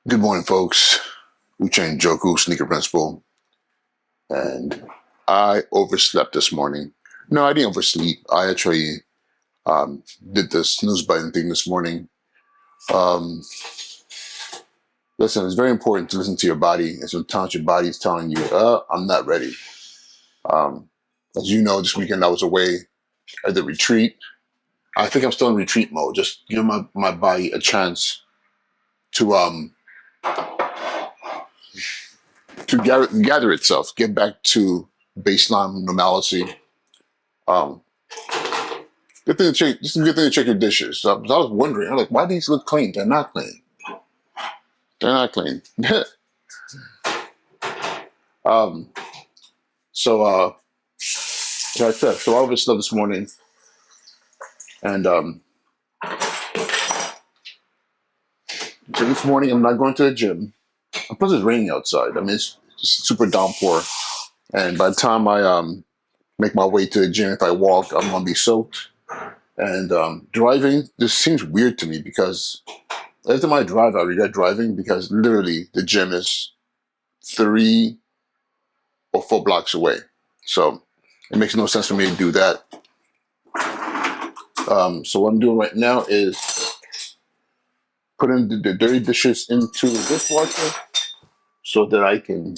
Good morning, folks. Uche Joku, sneaker principal, and I overslept this morning. No, I didn't oversleep. I actually did the snooze button thing this morning. Um, Listen, it's very important to listen to your body, and sometimes your body is telling you, I'm not ready." Um, as you know, this weekend I was away at the retreat. I think I'm still in retreat mode, just give my body a chance to gather itself, get back to baseline normalcy. Um, Good thing to check. This is a good thing to check your dishes. So I was wondering, I'm like, why do these look clean? They're not clean. They're not clean. um, so, like I said, so I overslept this morning, and so this morning I'm not going to the gym. And plus, it's raining outside. I mean, it's just super downpour, and by the time I make my way to the gym, if I walk, I'm gonna be soaked. And driving, this seems weird to me because every time I drive, I regret driving because literally the gym is 3 or 4 blocks away. So it makes no sense for me to do that. So what I'm doing right now is putting the dirty dishes into the dishwasher so that I can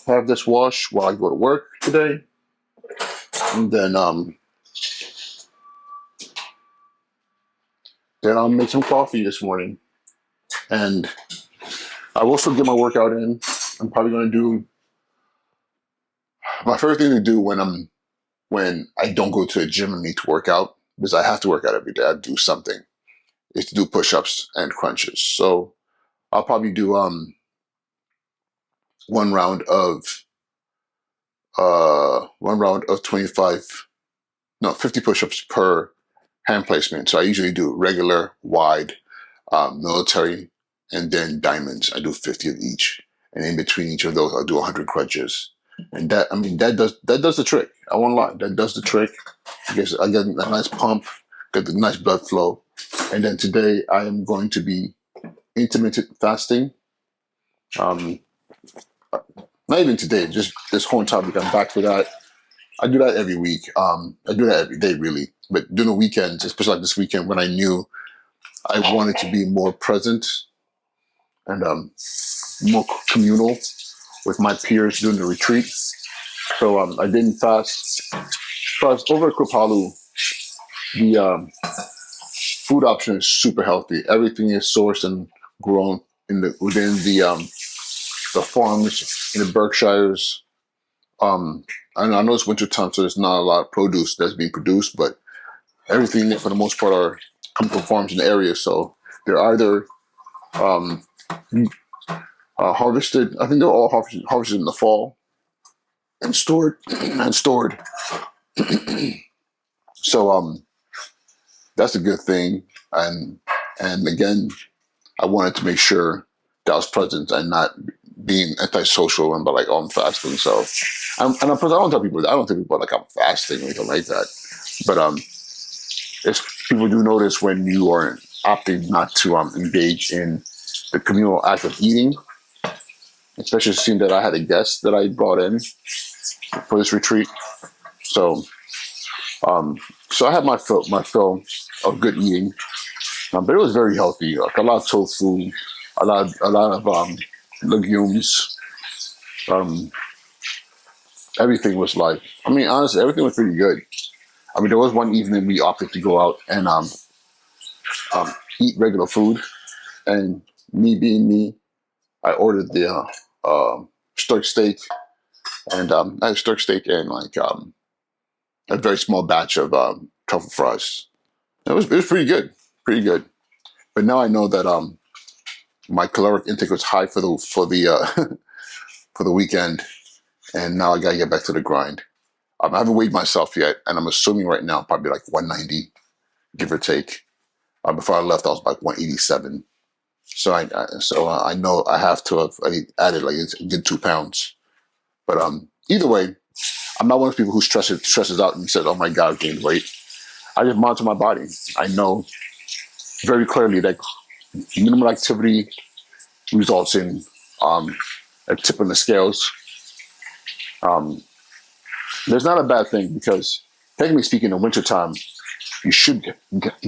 have this wash while I go to work today. And then I'll make some coffee this morning. And I will also get my workout in. I'm probably going to do my first thing to do when I don't go to the gym and need to work out, because I have to work out every day. I do something, is to do push-ups and crunches. So I'll probably do one round of 25, no, 50 push-ups per hand placement. So I usually do regular, wide, military, and then diamonds. I do 50 of each. And in between each of those, I'll do 100 crunches. And that does the trick. I won't lie. That does the trick. I get a nice pump, get the nice blood flow. And then today I am going to be intermittent fasting. Um, Not even today, just this whole entire week. I'm back for that. I do that every week. I do that every day, really. But during the weekends, especially like this weekend, when I knew I wanted to be more present and more communal with my peers during the retreat. So I didn't fast. Plus, over at Kripalu, the food option is super healthy. Everything is sourced and grown within the farms in the Berkshires. And I know it's winter time, so there's not a lot of produce that's being produced, but everything for the most part are coming from farms in the area. So they're either um, harvested. I think they're all harvested in the fall and stored and stored. So that's a good thing. And again, I wanted to make sure that I was present and not being antisocial and like, oh, I'm fasting. So I don't tell people like I'm fasting or anything like that. But if people do notice when you are opting not to engage in the communal act of eating, especially seeing that I had a guest that I brought in for this retreat. So so I had my fill of good eating, but it was very healthy. Like a lot of tofu, a lot of legumes. Um, Everything was like, I mean, honestly, everything was pretty good. I mean, there was one evening we opted to go out and eat regular food, and me being me, I ordered the steak steak, and I had steak steak and like a very small batch of truffle fries. It was pretty good, pretty good. But now I know that my caloric intake was high for the for the weekend, and now I gotta get back to the grind. I haven't weighed myself yet, and I'm assuming right now probably like 190, give or take. Before I left, I was like 187. So I know I have to have added like a good 2 pounds. But either way, I'm not one of those people who stresses out and says, "Oh my God, I've gained weight." I just monitor my body. I know very clearly that Minimal activity results in a tip on the scales. Um, there's not a bad thing because, technically speaking, in wintertime, you should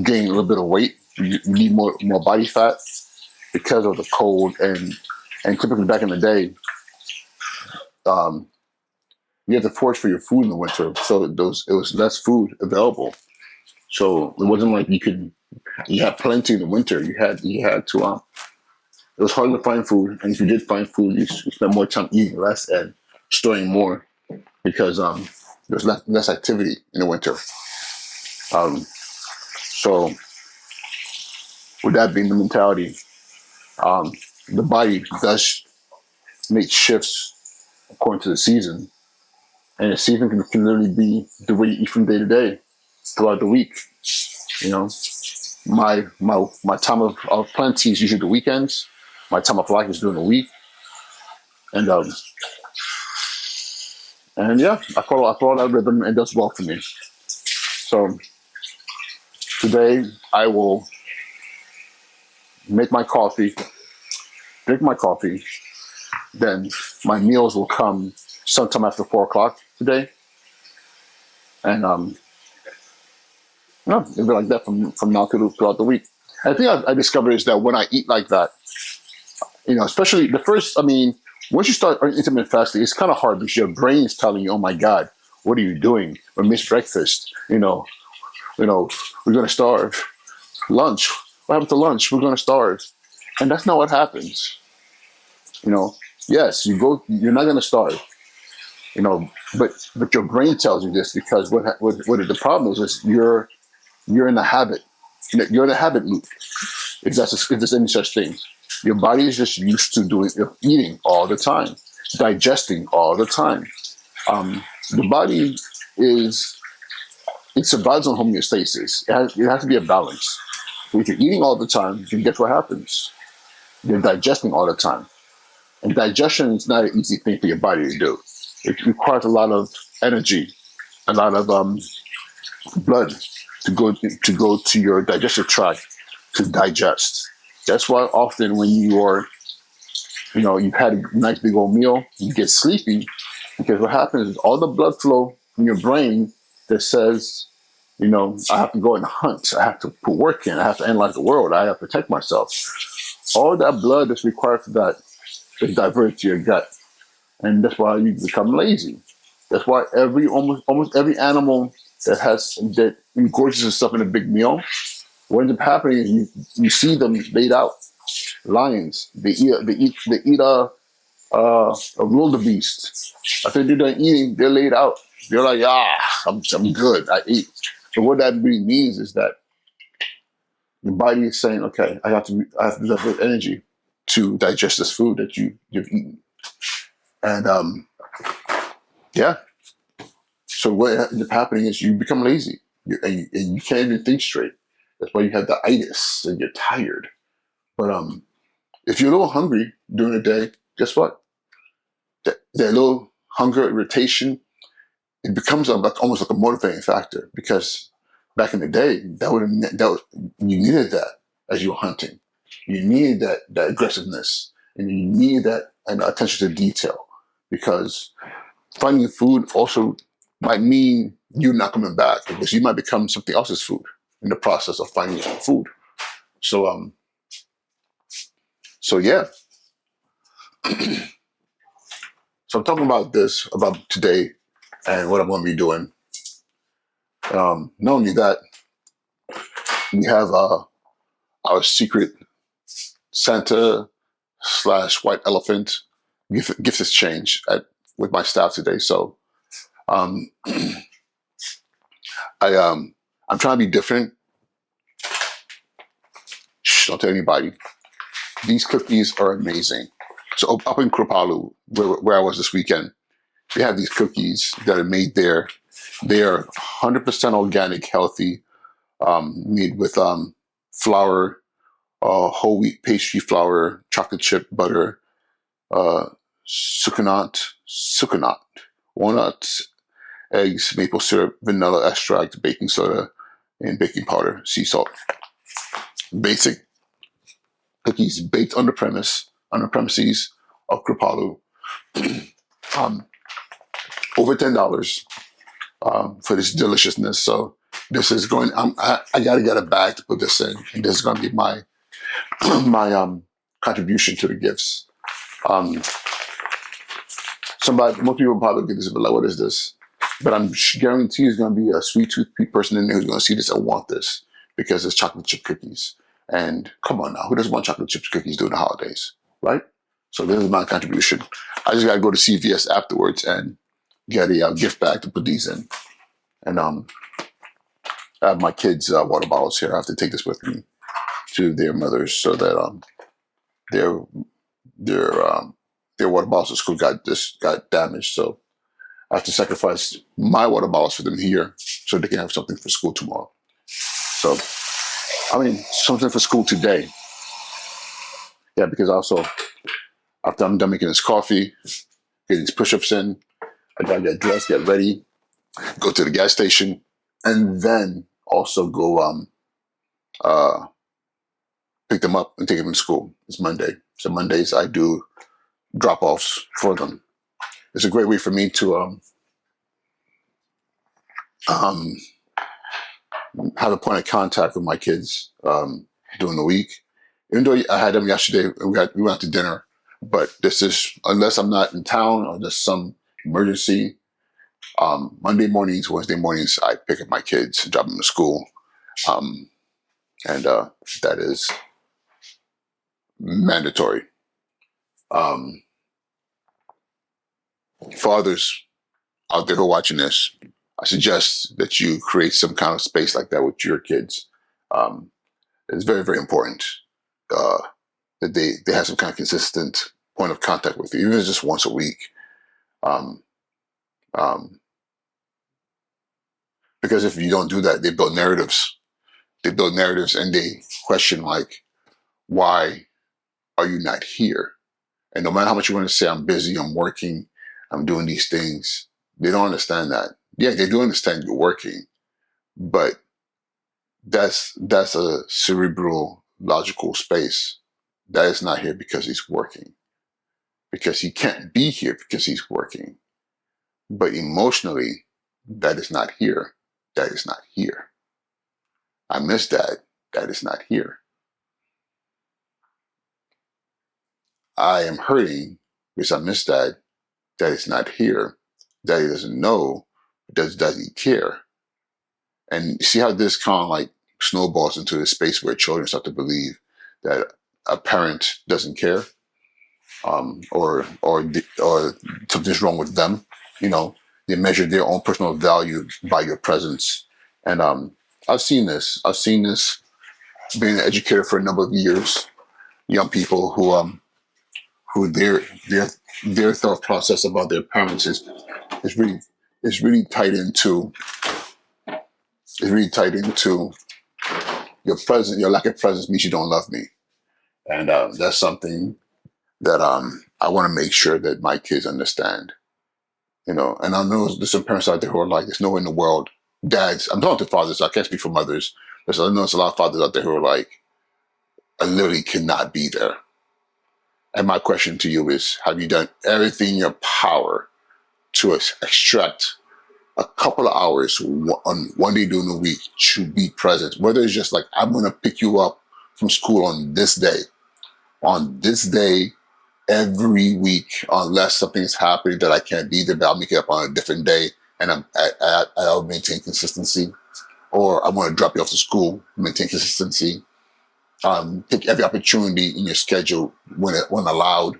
gain a little bit of weight. You need more body fat because of the cold, and typically back in the day, um, you had to forage for your food in the winter, so it was less food available. So it wasn't like you had plenty in the winter. You had to it was hard to find food, and if you did find food, you spent more time eating less and storing more because there's less activity in the winter. Um, so with that being the mentality, um, the body does make shifts according to the season, and the season can literally be the way you eat from day to day throughout the week. You know, my time of plenty is usually the weekends. My time of lack is during the week, and yeah, I follow that rhythm, and it does well for me. So today I will make my coffee, drink my coffee, then my meals will come sometime after 4 o'clock today, and no, it'll be like that from now to throughout the week. And the thing I discovered is that when I eat like that, especially the first, I mean, once you start intermittent fasting, it's kind of hard because your brain is telling you, "Oh my God, what are you doing? We missed breakfast. We're gonna starve. Lunch. What happened to lunch? We're gonna starve." And that's not what happens. Yes, you're not gonna starve. But your brain tells you this because what the problem is you're in a habit. You're in a habit loop. If there's any such thing, your body is just used to eating all the time, digesting all the time. The body it survives on homeostasis. It has to be a balance. If you're eating all the time, then guess what happens? You're digesting all the time, and digestion is not an easy thing for your body to do. It requires a lot of energy, a lot of blood to go to your digestive tract to digest. That's why often when you've had a nice big old meal, you get sleepy because what happens is all the blood flow from your brain that says, I have to go and hunt. I have to put work in. I have to analyze the world. I have to protect myself. All that blood that's required for that is diverted to your gut. And that's why you become lazy. That's why almost every animal that engorges itself in a big meal, what ends up happening is you see them laid out. Lions, they eat a wildebeest. After they're done eating, they're laid out. They're like, I'm good. I ate. So what that really means is that your body is saying, okay, I have to have energy to digest this food that you've eaten. And yeah. So what ends up happening is you become lazy, and you can't even think straight. That's why you have the itis and you're tired. But if you're a little hungry during the day, guess what? That little hunger, irritation, it becomes almost like a motivating factor because back in the day, you needed that as you were hunting. You needed that aggressiveness, and you needed that and attention to detail because finding food also might mean you not coming back because you might become something else's food in the process of finding your own food. So yeah. So I'm talking about today and what I'm going to be doing. Not only that, we have our secret Santa / white elephant gift exchange with my staff today. So um, I'm trying to be different. Shh, don't tell anybody. These cookies are amazing. So up in Kripalu, where I was this weekend, they have these cookies that are made there. They are 100% organic, healthy, made with flour, whole wheat pastry flour, chocolate chip butter, uh, sucanat, walnuts, eggs, maple syrup, vanilla extract, baking soda, and baking powder, sea salt. Basic, cookies baked on the premises of Kripalu. um, over $10 for this deliciousness. So this is going. I got to get a bag to put this in, and this is going to be my my contribution to the gifts. Um, most people probably get this, but like, what is this? But I'm guarantee there's going to be a sweet tooth person in there who's going to see this and want this because it's chocolate chip cookies. And come on now, who doesn't want chocolate chip cookies during the holidays, right? So this is my contribution. I just got to go to CVS afterwards and get a gift bag to put these in. And I have my kids' water bottles here. I have to take this with me to their mothers so that their their water bottles at school got damaged. So I have to sacrifice my water bottles for them here so they can have something for school tomorrow. So, I mean, something for school today. Yeah, because also, after I'm done making this coffee, get these push-ups in, I gotta get dressed, get ready, go to the gas station, and then also go pick them up and take them to school. It's Monday. So Mondays I do drop-offs for them. It's a great way for me to have a point of contact with my kids during the week. Even though I had them yesterday, we went out to dinner. But this is, unless I'm not in town or there's some emergency, Monday mornings, Wednesday mornings, I pick up my kids and drop them to school. And that is mandatory. Fathers out there who are watching this, I suggest that you create some kind of space like that with your kids. It's very, very important that they have some kind of consistent point of contact with you, even if it's just once a week. Um, um, because if you don't do that, they build narratives. They build narratives and they question, like, why are you not here? And no matter how much you want to say, I'm busy, I'm working, I'm doing these things, they don't understand that. Yeah, they do understand you're working, but that's a cerebral, logical space. That is not here because he's working. Because he can't be here because he's working. But emotionally, that is not here. That is not here. I miss Dad. That is not here. I am hurting because I miss Dad. That is not here. Daddy doesn't know. Does he care? And see how this kind of like snowballs into a space where children start to believe that a parent doesn't care, or something's wrong with them. You know, they measure their own personal value by your presence. And I've seen this. I've seen this being an educator for a number of years. Young people who their thought process about their parents is really tied into your lack of presence means you don't love me. And that's something that I want to make sure that my kids understand. You know, and I know there's some parents out there who are like, there's nowhere in the world. Dads, I'm talking to fathers, so I can't speak for mothers. I know there's a lot of fathers out there who are like, I literally cannot be there. And my question to you is, have you done everything in your power to extract a couple of hours on one day during the week to be present? Whether it's just like, I'm going to pick you up from school on this day, every week, unless something is happening that I can't be there, but I'll make it up on a different day, and I'll maintain consistency. Or I want to drop you off to school, maintain consistency. Take every opportunity in your schedule when allowed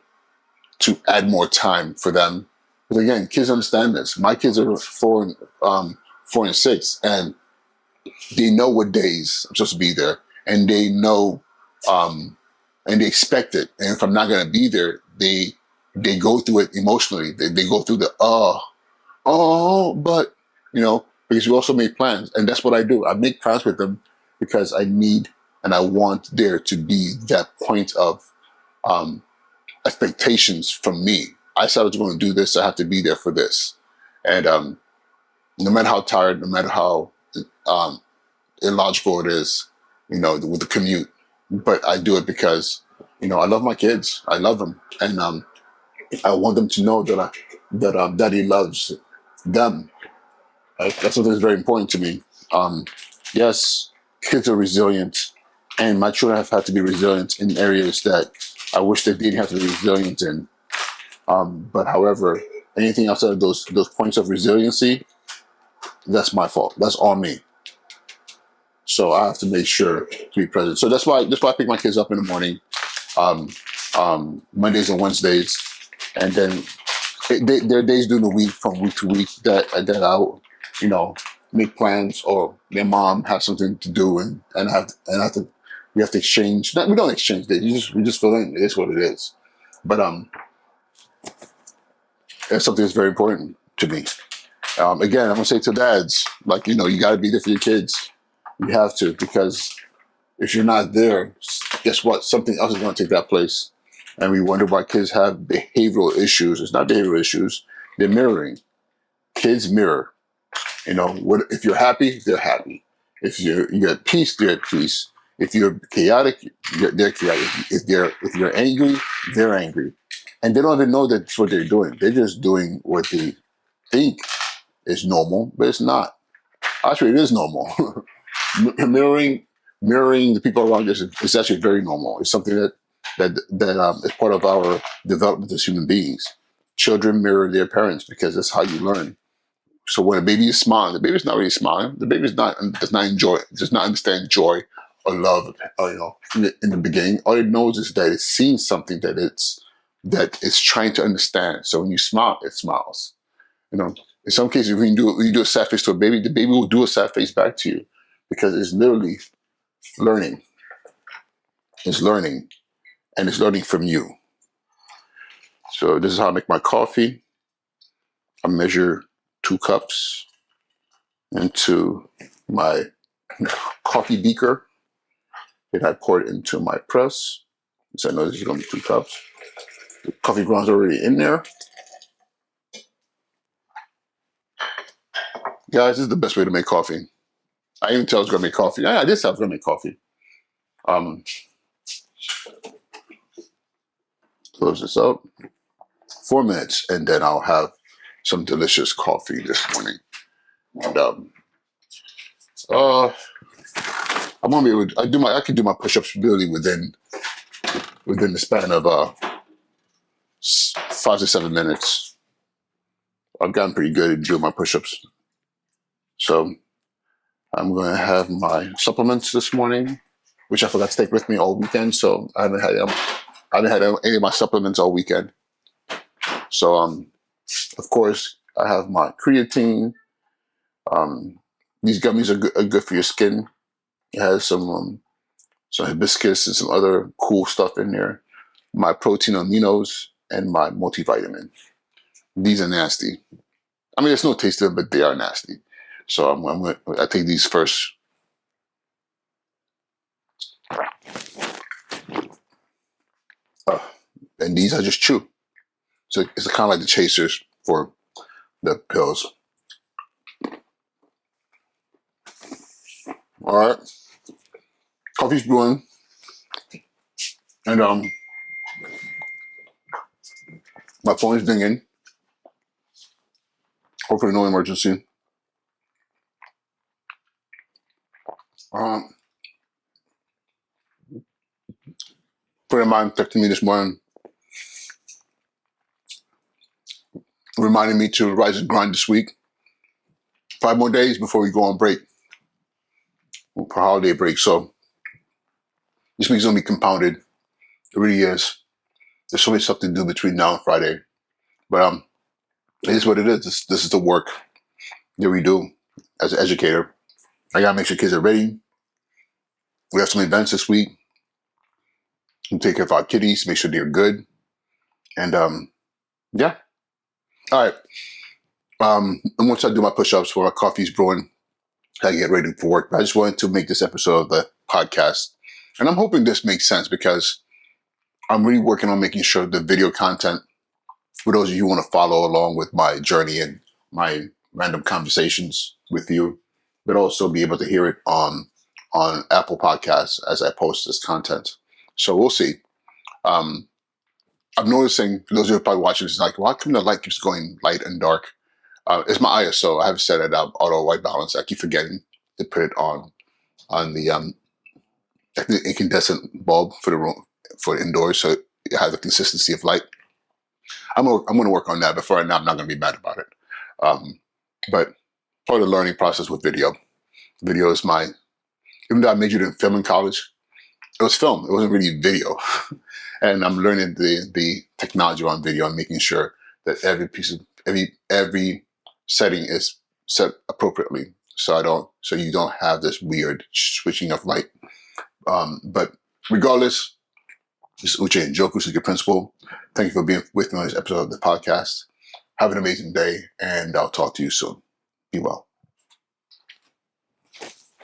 to add more time for them. Because again, kids understand this. My kids are 4 and 6, and they know what days I'm supposed to be there, and they know, and they expect it. And if I'm not going to be there, they go through it emotionally. They go through the but because we also make plans, and that's what I do. I make plans with them because I need and I want there to be that point of expectations from me. I said I was going to do this. I have to be there for this, and no matter how tired, no matter how illogical it is, with the commute, but I do it because I love my kids. I love them, and I want them to know that Daddy loves them. That's something that's very important to me. Um, yes, kids are resilient, and my children have had to be resilient in areas that I wish they didn't have to be resilient in. But however, anything outside of those points of resiliency, that's my fault. That's on me. So I have to make sure to be present. So that's why I pick my kids up in the morning, um, Mondays and Wednesdays, and then there are days during the week from week to week that I'll, you know, make plans, or their mom has something to do, and I have to we have to exchange. We don't exchange days. We just fill in. It is what it is. But it's something that's very important to me. Again, I'm gonna say to dads, like, you got to be there for your kids. You have to, because if you're not there, guess what? Something else is going to take that place. And we wonder why kids have behavioral issues. It's not behavioral issues. They're mirroring. Kids mirror. What if you're happy, they're happy. If you're at peace, they're at peace. If you're chaotic, they're chaotic. If you're angry, they're angry. And they don't even know that's what they're doing. They're just doing what they think is normal, but it's not. Actually, it is normal. mirroring mirroring the people around us is actually very normal. It's something that is part of our development as human beings. Children mirror their parents because that's how you learn. So when a baby is smiling, the baby's not really smiling. The baby does not understand joy or love. In the beginning, all it knows is that it's seeing something that it's trying to understand. So when you smile, it smiles. In some cases, when you do a sad face to a baby, the baby will do a sad face back to you, because it's literally learning. It's learning, and it's learning from you. So this is how I make my coffee. I measure 2 cups into my coffee beaker, and I pour it into my press. So I know this is going to be 2 cups. The coffee grounds are already in there. Guys, this is the best way to make coffee. I even tell I was going to make coffee. Yeah, I did say I was going to make coffee. Um, Close this up. 4 minutes, and then I'll have some delicious coffee this morning. And I'm gonna be able to, I can do my push-ups really within the span of 5 to 7 minutes. I've gotten pretty good at doing my push-ups. So I'm gonna have my supplements this morning, which I forgot to take with me all weekend. So I haven't had any of my supplements all weekend. So of course, I have my creatine. These gummies are good for your skin. It has some hibiscus and some other cool stuff in there. My protein aminos and my multivitamin. These are nasty. I mean, there's no taste to them, but they are nasty. So I take these first. And these I just chew. So it's kind of like the chasers for the pills. All right. Coffee's brewing. And my phone is dinging. Hopefully no emergency. Um, Friend of mine texted me this morning, reminding me to rise and grind this week. 5 more days before we go on break, for holiday break. So this week's gonna be compounded. It really is. There's so much stuff to do between now and Friday, but it is what it is. This is the work that we do as an educator. I gotta make sure kids are ready. We have some events this week. We take care of our kiddies, make sure they're good, and yeah. All right. And once I do my push-ups while my coffee's brewing, I get ready for work. But I just wanted to make this episode of the podcast, and I'm hoping this makes sense, because I'm really working on making sure the video content, for those of you who want to follow along with my journey and my random conversations with you, but also be able to hear it on Apple Podcasts as I post this content. So we'll see. I'm noticing, for those who are probably watching this, like, why come the light keeps going light and dark? It's my ISO. I have set it up auto white balance. I keep forgetting to put it on the incandescent bulb for the room for indoors, so it has a consistency of light. I'm going to work on that. Before I know, I'm not going to be mad about it. But part of the learning process with video. Video is even though I majored in film in college, it was film. It wasn't really video. And I'm learning the technology around video and making sure that every setting is set appropriately, so you don't have this weird switching of light. But regardless, this is Uche and Joku, Secret Principal. Thank you for being with me on this episode of the podcast. Have an amazing day, and I'll talk to you soon. Be well.